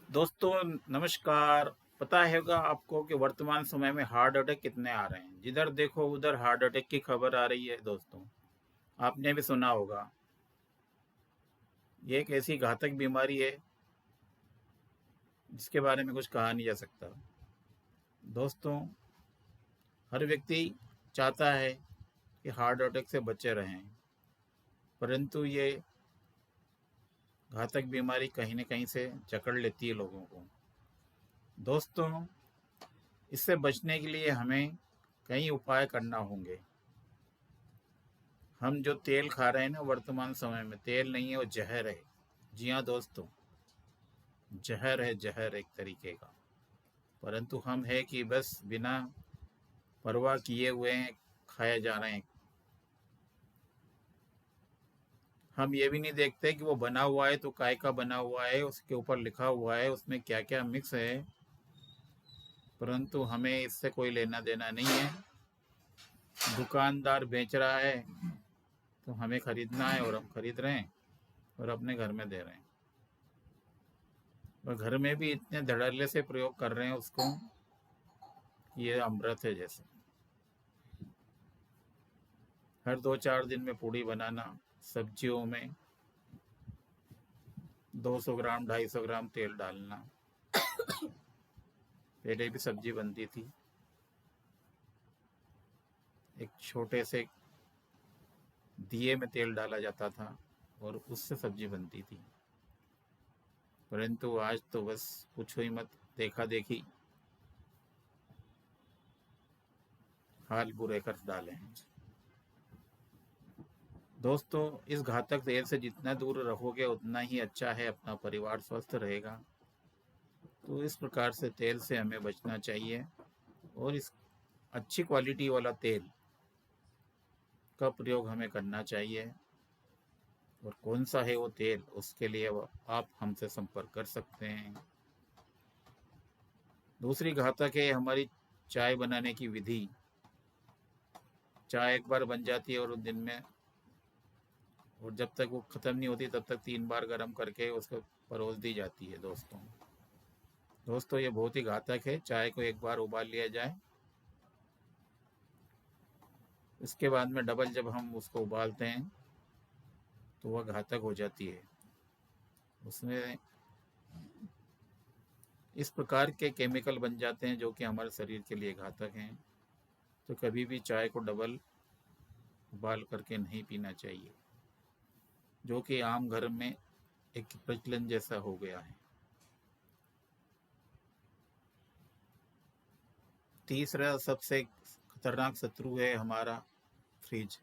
दोस्तों नमस्कार। पता होगा आपको कि वर्तमान समय में हार्ट अटैक कितने आ रहे हैं। जिधर देखो उधर हार्ट अटैक की खबर आ रही है। दोस्तों आपने भी सुना होगा। ये एक ऐसी घातक बीमारी है जिसके बारे में कुछ कहा नहीं जा सकता। दोस्तों हर व्यक्ति चाहता है कि हार्ट अटैक से बचे रहें, परंतु ये घातक बीमारी कहीं न कहीं से जकड़ लेती है लोगों को। दोस्तों इससे बचने के लिए हमें कई उपाय करना होंगे। हम जो तेल खा रहे हैं ना, वर्तमान समय में तेल नहीं है, वो जहर है। जी हाँ दोस्तों, जहर है, जहर एक तरीके का। परंतु हम है कि बस बिना परवाह किए हुए खाए जा रहे हैं। हम ये भी नहीं देखते कि वो बना हुआ है तो काय का बना हुआ है, उसके ऊपर लिखा हुआ है उसमें क्या क्या मिक्स है। परंतु हमें इससे कोई लेना देना नहीं है। दुकानदार बेच रहा है तो हमें खरीदना है, और हम खरीद रहे हैं और अपने घर में दे रहे हैं। और घर में भी इतने धड़ल्ले से प्रयोग कर रहे हैं उसको कि ये अमृत है जैसे। हर 2-4 दिन में पूड़ी बनाना, सब्जियों में 200 ग्राम 250 ग्राम तेल डालना। पहले भी सब्जी बनती थी, एक छोटे से दिए में तेल डाला जाता था और उससे सब्जी बनती थी। परंतु आज तो बस पूछो ही मत, देखा देखी हाल बुरे कर डाले हैं। दोस्तों इस घातक तेल से जितना दूर रहोगे उतना ही अच्छा है, अपना परिवार स्वस्थ रहेगा। तो इस प्रकार से तेल से हमें बचना चाहिए, और इस अच्छी क्वालिटी वाला तेल का प्रयोग हमें करना चाहिए। और कौन सा है वो तेल, उसके लिए आप हमसे संपर्क कर सकते हैं। दूसरी घातक है हमारी चाय बनाने की विधि। चाय एक बार बन जाती है और दिन में, और जब तक वो ख़त्म नहीं होती तब तक 3 बार गर्म करके उसको परोस दी जाती है। दोस्तों ये बहुत ही घातक है। चाय को एक बार उबाल लिया जाए, इसके बाद में डबल जब हम उसको उबालते हैं तो वह घातक हो जाती है। उसमें इस प्रकार के केमिकल बन जाते हैं जो कि हमारे शरीर के लिए घातक हैं। तो कभी भी चाय को डबल उबाल करके नहीं पीना चाहिए, जो कि आम घर में एक प्रचलन जैसा हो गया है। तीसरा सबसे खतरनाक शत्रु है हमारा फ्रिज,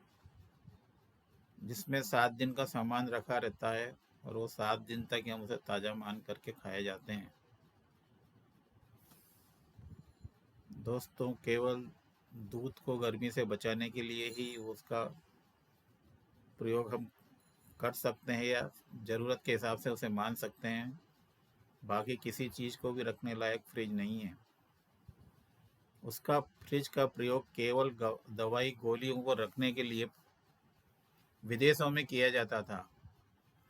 जिसमें 7 दिन का सामान रखा रहता है और वो 7 दिन तक हम उसे ताज़ा मान करके खाए जाते हैं। दोस्तों केवल दूध को गर्मी से बचाने के लिए ही उसका प्रयोग हम कर सकते हैं, या ज़रूरत के हिसाब से उसे मान सकते हैं। बाकी किसी चीज़ को भी रखने लायक फ्रिज नहीं है। उसका फ्रिज का प्रयोग केवल दवाई गोलियों को रखने के लिए विदेशों में किया जाता था,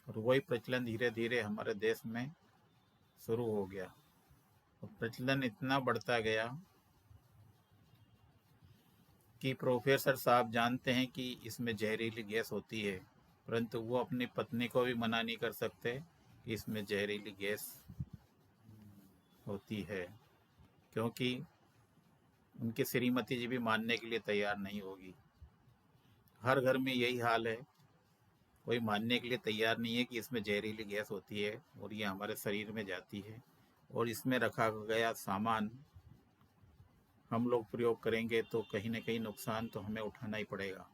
और वही प्रचलन धीरे धीरे हमारे देश में शुरू हो गया। और प्रचलन इतना बढ़ता गया कि प्रोफेसर साहब जानते हैं कि इसमें जहरीली गैस होती है, परंतु वो अपनी पत्नी को भी मना नहीं कर सकते कि इसमें जहरीली गैस होती है, क्योंकि उनकी श्रीमती जी भी मानने के लिए तैयार नहीं होगी। हर घर में यही हाल है, कोई मानने के लिए तैयार नहीं है कि इसमें जहरीली गैस होती है और ये हमारे शरीर में जाती है, और इसमें रखा गया सामान हम लोग प्रयोग करेंगे तो कहीं ना कहीं नुकसान तो हमें उठाना ही पड़ेगा।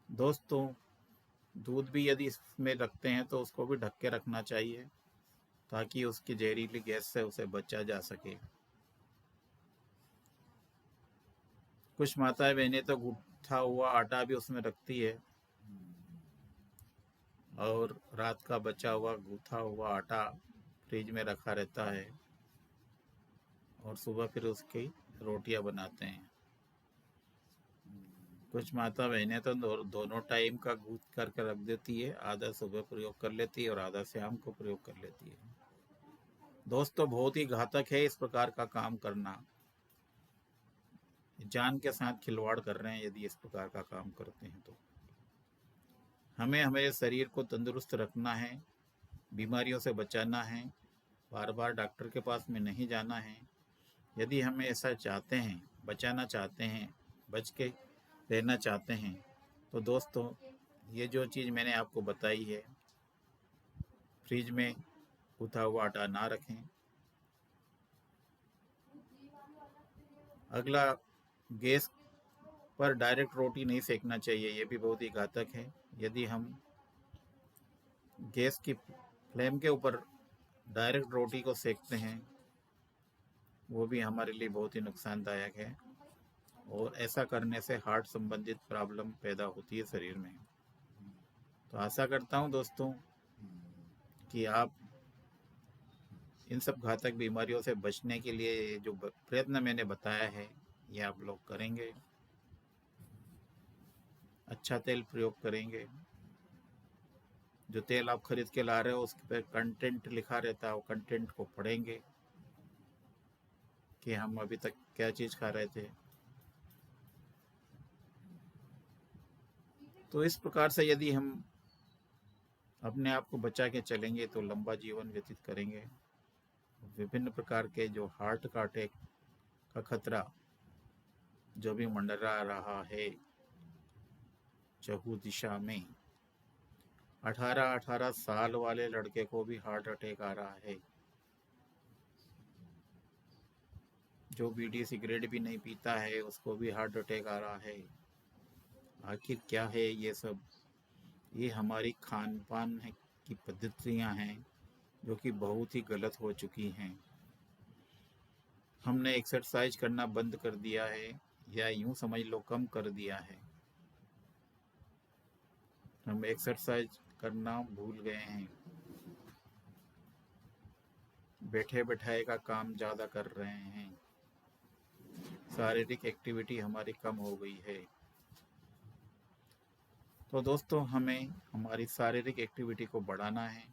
दोस्तों दूध भी यदि इसमें रखते हैं तो उसको भी ढक के रखना चाहिए, ताकि उसकी जहरीली गैस से उसे बचा जा सके। कुछ माताएं बहनें तो गूंथा हुआ आटा भी उसमें रखती है, और रात का बचा हुआ गूंथा हुआ आटा फ्रिज में रखा रहता है, और सुबह फिर उसकी रोटियां बनाते हैं। कुछ माता बहनें तो दोनों टाइम का गूंथ करके रख देती है, आधा सुबह प्रयोग कर लेती है और आधा शाम को प्रयोग कर लेती है। दोस्तों बहुत ही घातक है इस प्रकार का काम करना, जान के साथ खिलवाड़ कर रहे हैं यदि इस प्रकार का काम करते हैं तो। हमें हमारे शरीर को तंदुरुस्त रखना है, बीमारियों से बचाना है, बार बार डॉक्टर के पास में नहीं जाना है। यदि हमें ऐसा चाहते हैं, बचाना चाहते हैं, बच के रहना चाहते हैं, तो दोस्तों ये जो चीज़ मैंने आपको बताई है, फ्रिज में गूथा हुआ आटा ना रखें। अगला, गैस पर डायरेक्ट रोटी नहीं सेकना चाहिए, ये भी बहुत ही घातक है। यदि हम गैस की फ्लेम के ऊपर डायरेक्ट रोटी को सेकते हैं, वो भी हमारे लिए बहुत ही नुकसानदायक है और ऐसा करने से हार्ट संबंधित प्रॉब्लम पैदा होती है शरीर में। तो आशा करता हूँ दोस्तों कि आप इन सब घातक बीमारियों से बचने के लिए जो प्रयत्न मैंने बताया है ये आप लोग करेंगे, अच्छा तेल प्रयोग करेंगे। जो तेल आप खरीद के ला रहे हो उसके पे कंटेंट लिखा रहता है, वो कंटेंट को पढ़ेंगे कि हम अभी तक क्या चीज़ खा रहे थे। तो इस प्रकार से यदि हम अपने आप को बचा के चलेंगे तो लंबा जीवन व्यतीत करेंगे। विभिन्न प्रकार के जो हार्ट का अटैक का खतरा जो भी मंडरा रहा है चहु दिशा में, 18-18 साल वाले लड़के को भी हार्ट अटैक आ रहा है। जो बीड़ी सिगरेट भी नहीं पीता है उसको भी हार्ट अटैक आ रहा है। आखिर क्या है ये सब? ये हमारी खान पान की पद्धतियाँ हैं जो कि बहुत ही गलत हो चुकी हैं। हमने एक्सरसाइज करना बंद कर दिया है, या यूं समझ लो कम कर दिया है। हम एक्सरसाइज करना भूल गए हैं, बैठे बैठाए का काम ज़्यादा कर रहे हैं, शारीरिक एक्टिविटी हमारी कम हो गई है। तो दोस्तों हमें हमारी शारीरिक एक्टिविटी को बढ़ाना है।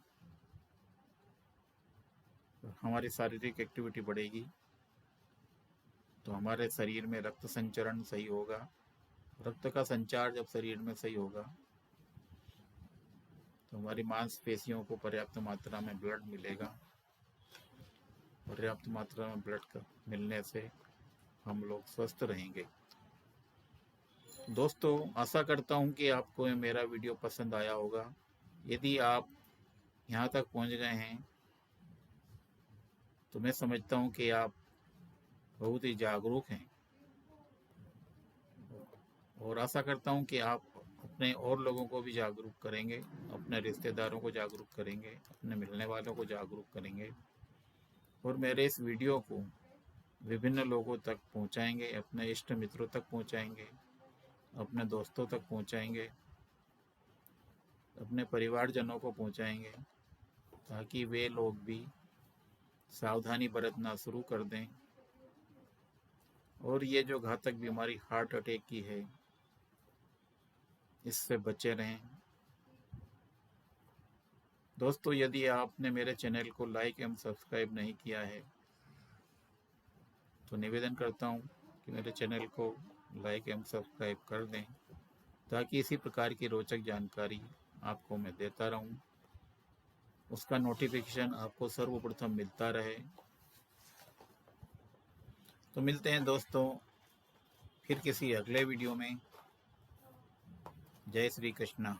हमारी शारीरिक एक्टिविटी बढ़ेगी तो हमारे शरीर में रक्त संचरण सही होगा। रक्त का संचार जब शरीर में सही होगा तो हमारी मांसपेशियों को पर्याप्त मात्रा में ब्लड मिलेगा। पर्याप्त मात्रा में ब्लड का मिलने से हम लोग स्वस्थ रहेंगे। दोस्तों आशा करता हूँ कि आपको मेरा वीडियो पसंद आया होगा। यदि आप यहाँ तक पहुँच गए हैं तो मैं समझता हूँ कि आप बहुत ही जागरूक हैं और आशा करता हूँ कि आप अपने और लोगों को भी जागरूक करेंगे, अपने रिश्तेदारों को जागरूक करेंगे, अपने मिलने वालों को जागरूक करेंगे और मेरे इस वीडियो को विभिन्न लोगों तक पहुँचाएंगे, अपने इष्ट मित्रों तक पहुँचाएंगे, अपने दोस्तों तक पहुँचाएंगे, अपने परिवारजनों को पहुँचाएंगे ताकि वे लोग भी सावधानी बरतना शुरू कर दें और ये जो घातक बीमारी हार्ट अटैक की है इससे बचे रहें। दोस्तों यदि आपने मेरे चैनल को लाइक एवं सब्सक्राइब नहीं किया है तो निवेदन करता हूँ कि मेरे चैनल को लाइक एवं सब्सक्राइब कर दें ताकि इसी प्रकार की रोचक जानकारी आपको मैं देता रहूँ, उसका नोटिफिकेशन आपको सर्वप्रथम मिलता रहे। तो मिलते हैं दोस्तों फिर किसी अगले वीडियो में। जय श्री कृष्णा।